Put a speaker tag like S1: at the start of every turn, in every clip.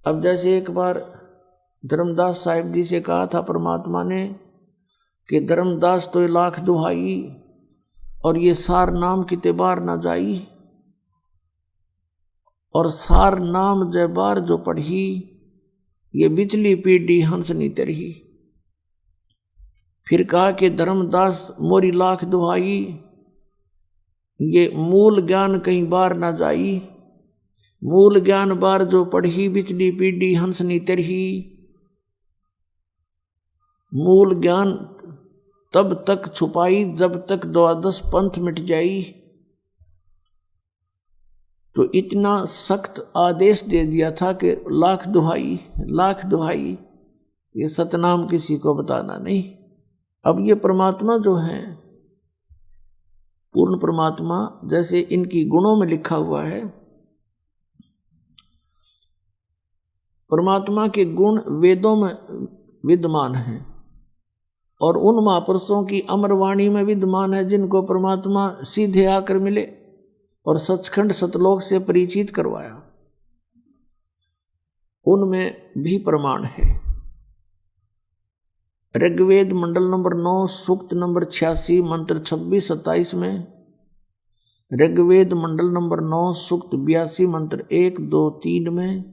S1: अब जैसे एक बार धर्मदास साहिब जी से कहा था परमात्मा ने कि धर्मदास तो लाख दुहाई और ये सार नाम किते बार ना जाई, और सार नाम जय बार जो पढ़ी ये बिचली पीढ़ी हंसनी तरही। फिर कहा कि धर्मदास मोरी लाख दुहाई ये मूल ज्ञान कहीं बार ना जाई, मूल ज्ञान बार जो पढ़ी बिचली पीढ़ी हंसनी तरही। मूल ज्ञान तब तक छुपाई जब तक द्वादश पंथ मिट जाई। तो इतना सख्त आदेश दे दिया था कि लाख दुहाई, लाख दुहाई, ये सतनाम किसी को बताना नहीं। अब ये परमात्मा जो है पूर्ण परमात्मा, जैसे इनकी गुणों में लिखा हुआ है, परमात्मा के गुण वेदों में विद्यमान हैं और उन महापुरुषों की अमरवाणी में विद्यमान है जिनको परमात्मा सीधे आकर मिले और सचखंड सतलोक से परिचित करवाया, उनमें भी प्रमाण है। ऋग्वेद मंडल नंबर 9 सूक्त नंबर 86 मंत्र 26-27 में, ऋग्वेद मंडल नंबर 9 सूक्त 82 मंत्र 1, 2, 3 में,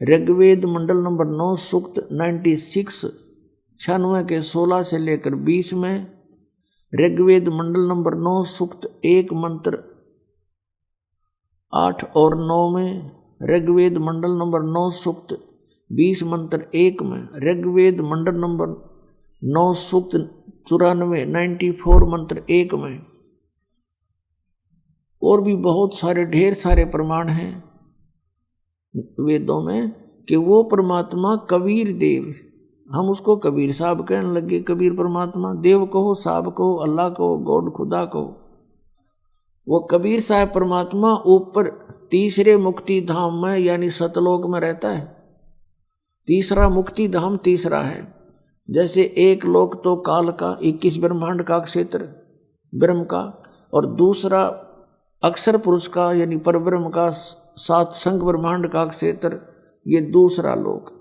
S1: ऋग्वेद मंडल नंबर 9 सूक्त 96 96 के 16 से लेकर 20 में, ऋग्वेद मंडल नंबर 9 सूक्त 1 मंत्र 8 और 9 में, ऋग्वेद मंडल नंबर 9 सूक्त 20 मंत्र 1 में, ऋग्वेद मंडल नंबर 9 सूक्त 94 मंत्र 1 में, और भी बहुत सारे ढेर सारे प्रमाण हैं वेदों में कि वो परमात्मा कबीर देव, हम उसको कबीर साहब कहने लगे। कबीर परमात्मा, देव कहो, साहब कहो, अल्लाह कहो, गॉड खुदा कहो, वो कबीर साहब परमात्मा ऊपर तीसरे मुक्ति धाम में यानी सतलोक में रहता है। तीसरा मुक्ति धाम तीसरा है। जैसे एक लोक तो काल का 21 ब्रह्मांड का क्षेत्र ब्रह्म का, और दूसरा अक्षर पुरुष का यानी परब्रह्म का 7 संग ब्रह्मांड का क्षेत्र, ये दूसरा लोक,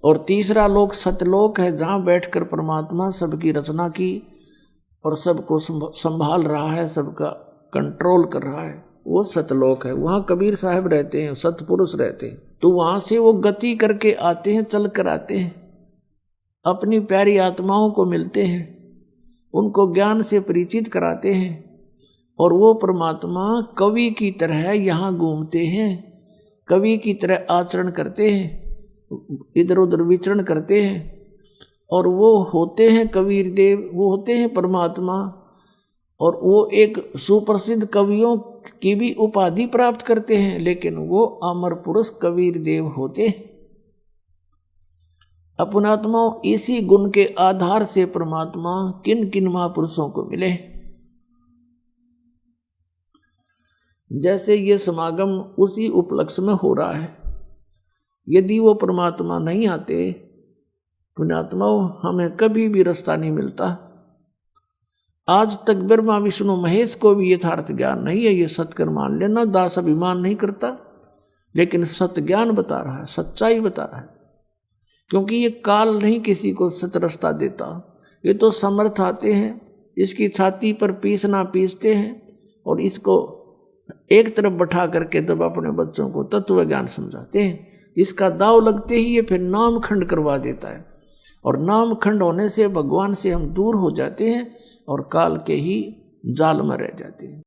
S1: और तीसरा लोक सतलोक है जहाँ बैठकर परमात्मा सबकी रचना की और सबको संभाल रहा है, सबका कंट्रोल कर रहा है, वो सतलोक है। वहाँ कबीर साहब रहते हैं, सतपुरुष रहते हैं। तो वहाँ से वो गति करके आते हैं, चल कर आते हैं, अपनी प्यारी आत्माओं को मिलते हैं, उनको ज्ञान से परिचित कराते हैं, और वो परमात्मा कवि की तरह यहाँ घूमते हैं, कवि की तरह आचरण करते हैं, इधर उधर विचरण करते हैं, और वो होते हैं कबीर देव, वो होते हैं परमात्मा, और वो एक सुप्रसिद्ध कवियों की भी उपाधि प्राप्त करते हैं, लेकिन वो अमर पुरुष कबीर देव होते हैं। अपनात्मा इसी गुण के आधार से परमात्मा किन किन महापुरुषों को मिले। जैसे ये समागम उसी उपलक्ष्य में हो रहा है। यदि वो परमात्मा नहीं आते पुण्यात्मा, हमें कभी भी रास्ता नहीं मिलता। आज तक ब्रह्मा विष्णु महेश को भी यथार्थ ज्ञान नहीं है, ये सत्कर मान लेना। दास अभिमान नहीं करता, लेकिन सत्य ज्ञान बता रहा है, सच्चाई बता रहा है, क्योंकि ये काल नहीं किसी को सत रास्ता देता। ये तो समर्थ आते हैं, इसकी छाती पर पीसना पीसते हैं और इसको एक तरफ बैठा करके तब अपने बच्चों को तत्व ज्ञान समझाते हैं। इसका दाव लगते ही ये फिर नाम खंड करवा देता है, और नाम खंड होने से भगवान से हम दूर हो जाते हैं और काल के ही जाल में रह जाते हैं।